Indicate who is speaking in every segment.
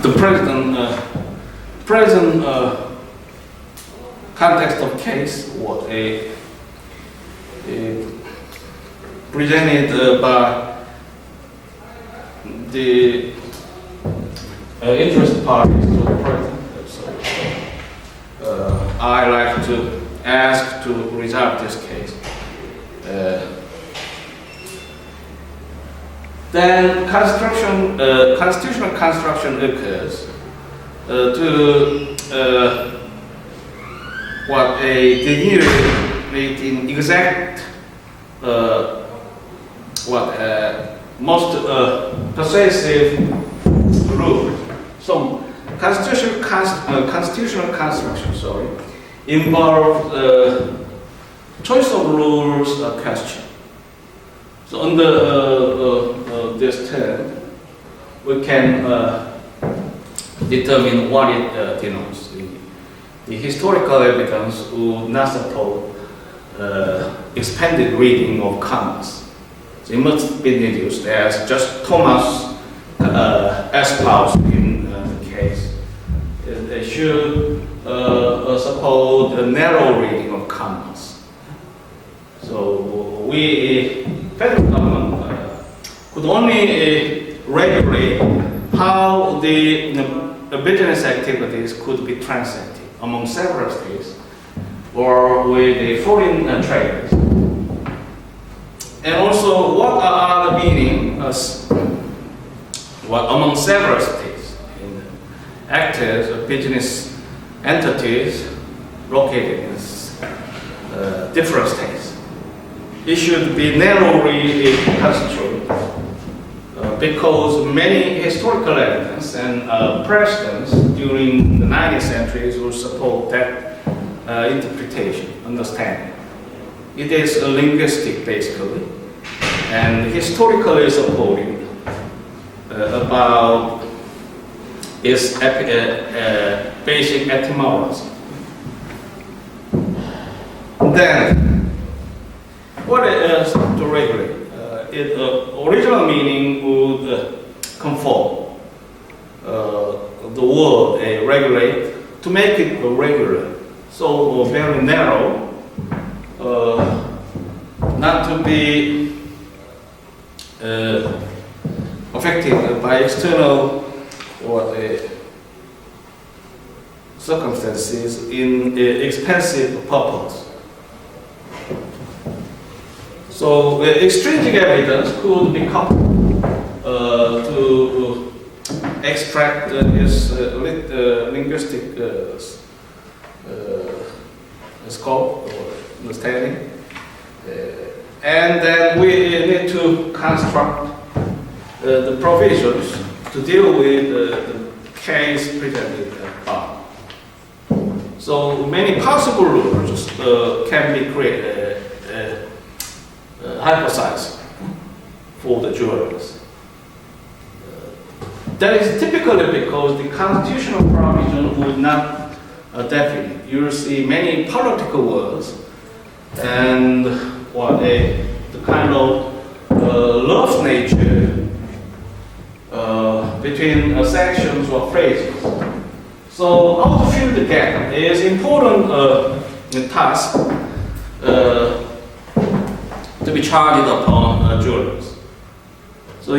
Speaker 1: the present context of case was presented by the interested parties to the present. So I like to ask to resolve this case. Then constitutional construction occurs to what a delineating exact most persuasive rule. So constitutional construction, involves choice of rules question. So under this term, we can determine what it denotes. The historical evidence would not support expanded reading of commas. So it must be deduced as just Thomas espoused in the case. It should support the narrow reading of commas. So we, federal government, could only regulate how the business activities could be transacted among several states or with the foreign traders. And also, what are the meaning among several states in actors or business entities located in different states? It should be narrowly construed because many historical evidence and precedents during the 19th century will support that interpretation, understanding. It is linguistic basically, and historically supported about its basic etymology. Then, what is to regulate? Its original meaning would conform the word regulate to make it regular. So very narrow, not to be affected by external or circumstances in expensive purpose. So extrinsic evidence could be coupled to extract this linguistic scope or understanding. And then we need to construct the provisions to deal with the case presented above. So many possible rules can be created, hypothesized for the jurors. That is typically because the constitutional provision would not definite. You will see many political words and the kind of love nature between sections or phrases. So how to fill the gap is important task to be charged upon jurors. So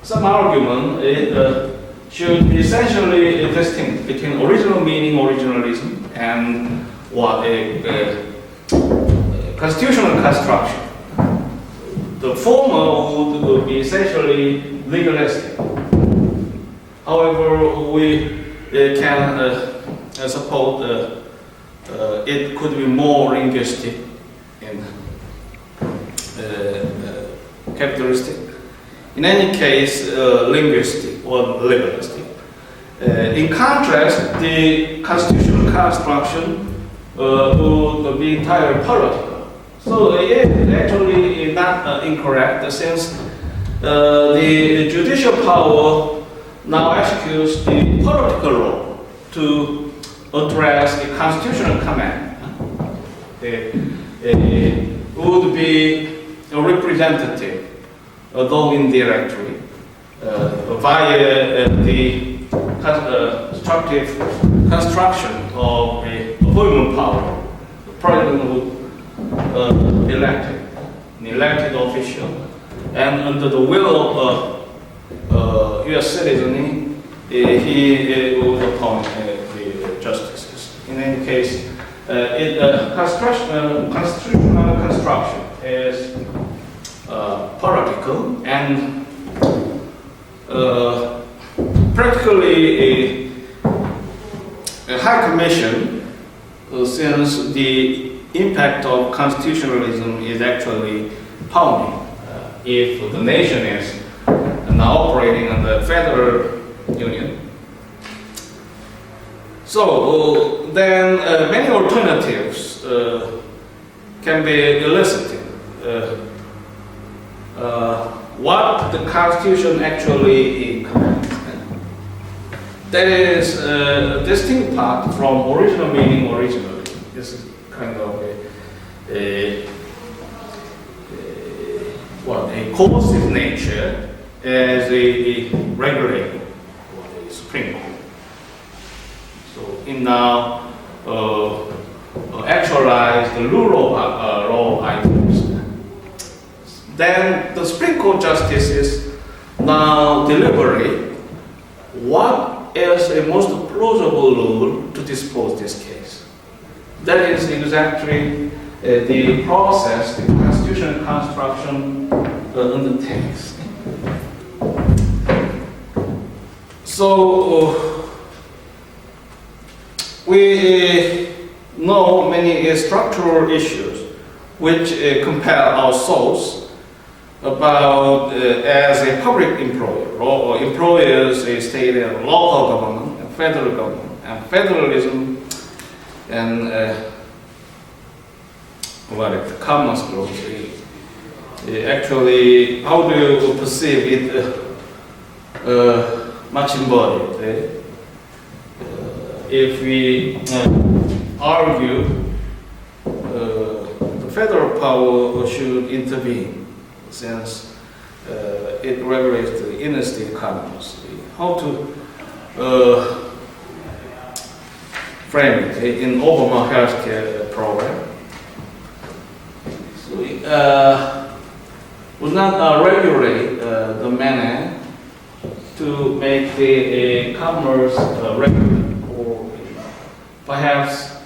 Speaker 1: some argument should essentially distinct between original meaning, originalism, and constitutional construction. The former would be essentially legalistic. However, we can support it could be more linguistic and characteristic. In any case, linguistic or legalistic. In contrast, the constitutional construction would be entirely political. So it actually is not incorrect, since the judicial power now executes the political role to address the constitutional command. It would be a representative, although indirectly, via the constructive construction of a appointment power. The president would elect an elected official, and under the will of U.S. citizen, he would appoint the justices. In any case, constitutional construction is political and practically a high commission, since the impact of constitutionalism is actually pounding. If the nation is now operating under federal union, so then many alternatives can be elicited. What the Constitution actually commands. That is a distinct part from original meaning originally. This is kind of a coercive nature as a regulator or the Supreme Court. So in now actualize the rule of law items. Then the Supreme Court justices now deliberate what is a most plausible rule to dispose this case. That is exactly the process the constitutional construction undertakes. So we know many structural issues which compel our souls about as a public employer or employers, a state and local government and federal government and federalism and commons growth. Actually, how do you perceive it much embodied? If we argue the federal power should intervene since it regulates the interstate commerce, how to frame it in Obama healthcare program. So would not regulate the manner to make the commerce regular, or perhaps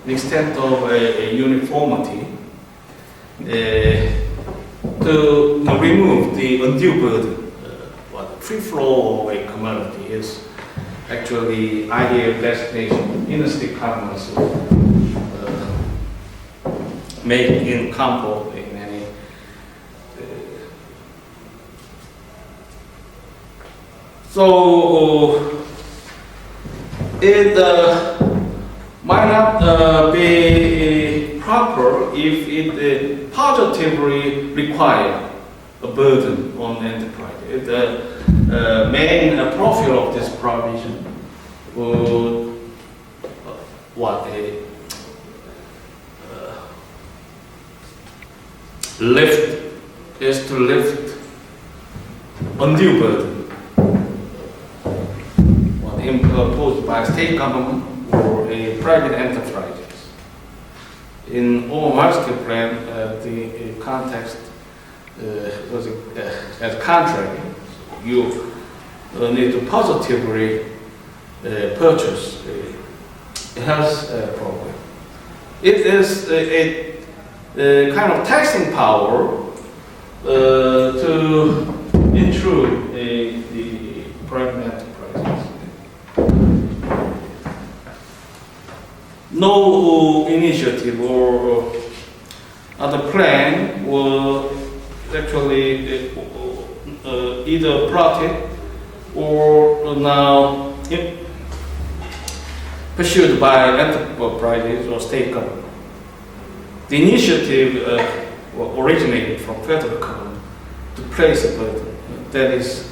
Speaker 1: the extent of a uniformity to remove the undue burden. Free flow of a commodity is actually ideal destination. Interstate commerce made in comfort in any. So it might not be proper if it positively requires a burden on the enterprise. The main profile of this provision would lift undue burden imposed by state government or a private enterprises. In Obama's plan, the context was as contrary. You need to positively purchase a health program. It is a kind of taxing power to intrude the private enterprises. No initiative or other plan will actually either plotted or now pursued by enterprises or state government. The initiative originated from federal government to place a burden. That is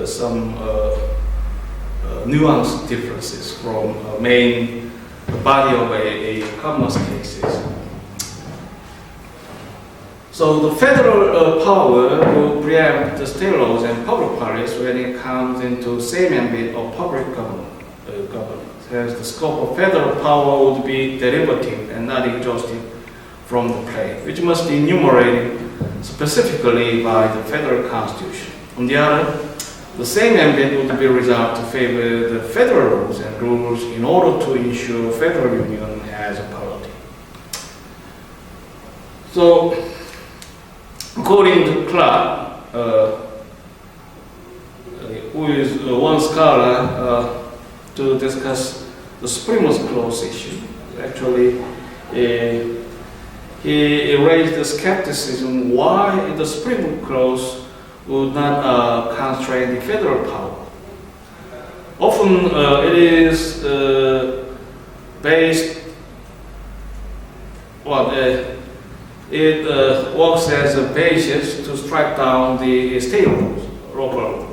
Speaker 1: some nuanced differences from main body of a commerce cases. So the federal power will preempt the state laws and public policy when it comes into same ambit of public government. Hence, the scope of federal power would be derivative and not exhaustive from the plane, which must be enumerated specifically by the federal constitution. On the other, the same ambit would be reserved to favor the federal laws and rules in order to ensure federal union as a polity. So, according to Clark, who is one scholar to discuss the Supremacy Clause issue, actually, he raised the skepticism why the Supremacy Clause would not constrain the federal power. Often it is based on it works as a basis to strike down the state laws, local laws.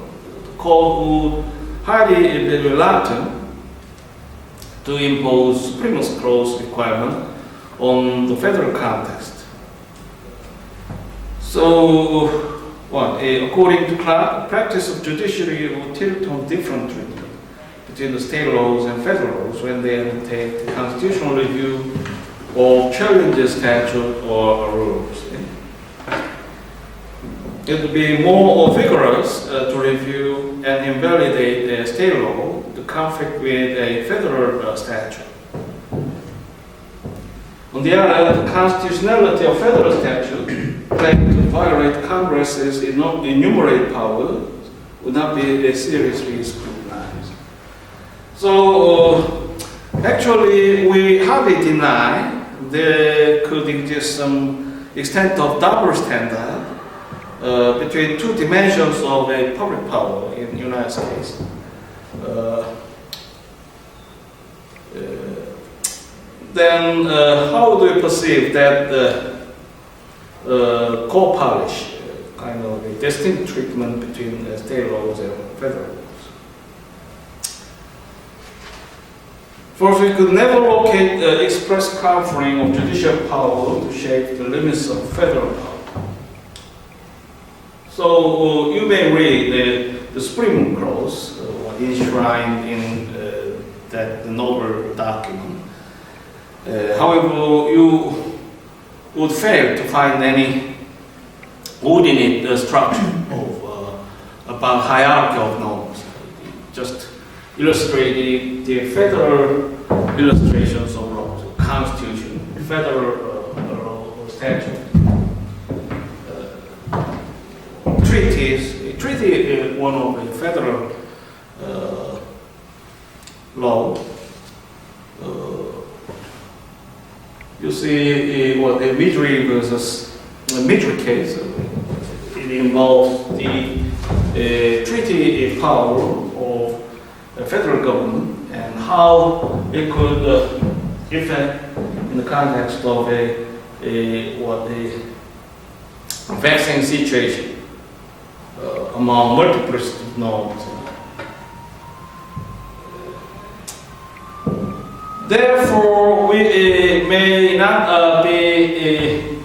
Speaker 1: The court would highly be reluctant to impose Supremacy Clause requirement on the federal context. So, according to Clark, the practice of judiciary will tilt on different treatment between the state laws and federal laws when they undertake the constitutional review or challenge statute or rules. It would be more vigorous to review and invalidate a state law to conflict with a federal statute. On the other, the constitutionality of federal statute claimed to violate Congress's enumerated power would not be seriously scrutinized. So, actually, we hardly deny there could exist some extent of double standard between two dimensions of a public power in the United States. Then how do we perceive that co-polish, kind of a distinct treatment between state laws and federal laws? First, we could never locate the express conferring of judicial power to shape the limits of federal power. So you may read the Supremacy Clause enshrined in the noble document. However, you would fail to find any ordinate structure of about hierarchy of norms. Just illustrating the federal illustrations of laws, constitution, federal law, statute, treaties. A treaty is one of the federal law. You see what a Midri versus a Midri case. It involves the treaty power of the federal government and how it could affect in the context of a vexing situation among multiplicity norms. Therefore, we may not be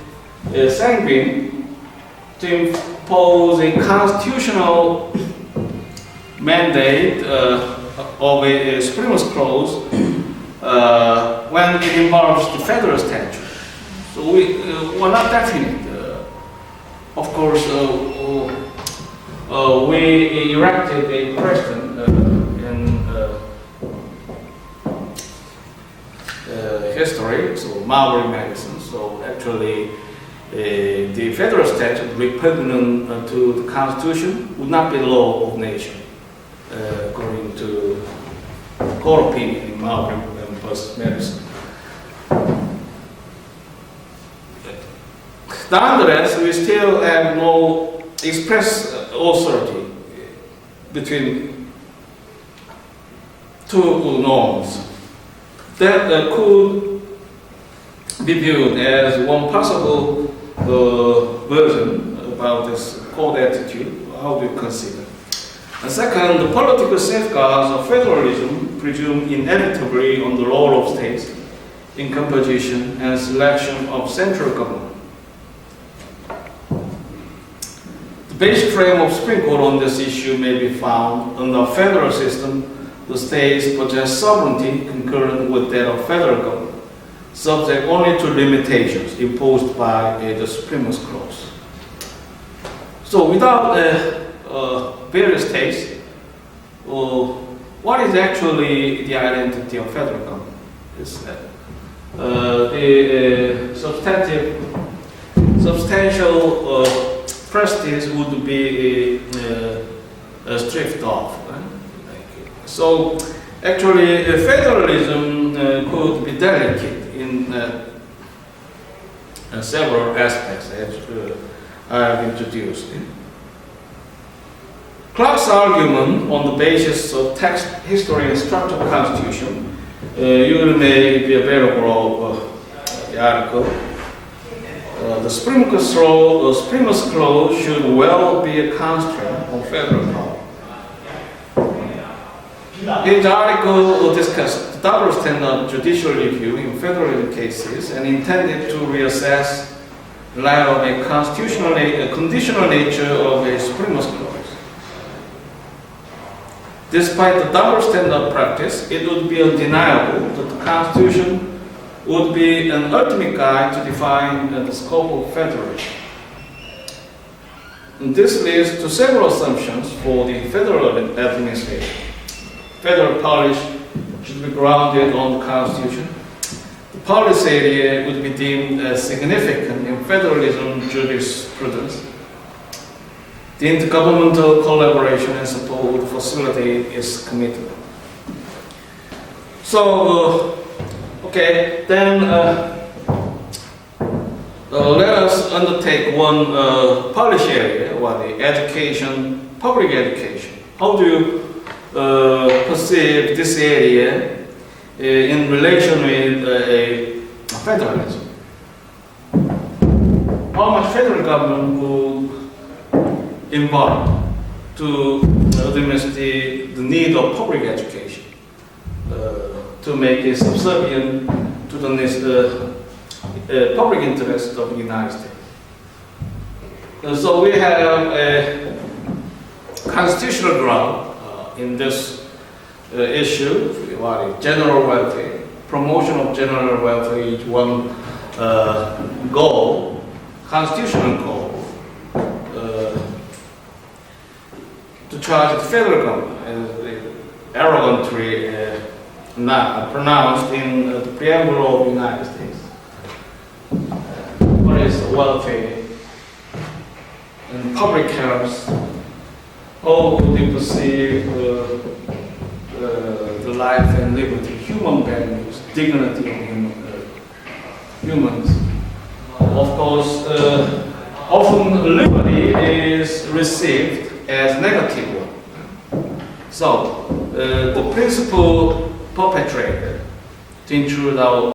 Speaker 1: sanguine to impose a constitutional mandate of a Supremacy Clause when it involves the federal statute. So we're not definite. Of course, we erected a precedent in history, so Marbury medicine. So actually, the federal statute repugnant to the Constitution would not be law of nation, according to court opinion in Marbury versus medicine. Nonetheless, we still have no express authority between two norms that could be viewed as one possible version about this court attitude. How do you consider? And second, the political safeguards of federalism presume inevitably on the role of states in composition and selection of central government. basic frame of Supreme Court on this issue may be found in the federal system. The states possess sovereignty concurrent with that of federal government, subject only to limitations imposed by the Supremacy Clause. So without various states, what is actually the identity of federal government? Is that the substantial prestige would be stripped off. Right? So actually, federalism could be delicate in several aspects, as I have introduced. Clark's argument on the basis of text, history, and structure of the Constitution, you may be aware of the article. The Supremacy Clause should well be a constraint on federal power. In the article discussed the double standard judicial review in federal cases and intended to reassess in light of a conditional nature of a Supremacy Clause. Despite the double standard practice, it would be undeniable that the Constitution would be an ultimate guide to define the scope of federalism. And this leads to several assumptions for the federal administration. Federal policy should be grounded on the Constitution. The policy area would be deemed as significant in federalism jurisprudence. The intergovernmental collaboration and support would facilitate its commitment. So, okay, then let us undertake one policy area, the education, public education. How do you perceive this area in relation with federalism? How much federal government would involved to administer the need of public education, to make it subservient to the public interest of the United States. So we have a constitutional ground in this issue, general welfare. Promotion of general welfare is one goal, constitutional goal. To charge the federal government as arrogantly pronounced in the preamble of the United States. What is welfare and public health? How do you perceive the life and liberty, human values, dignity of humans? Of course, often liberty is received as negative one. So, the principal perpetrator to intrude our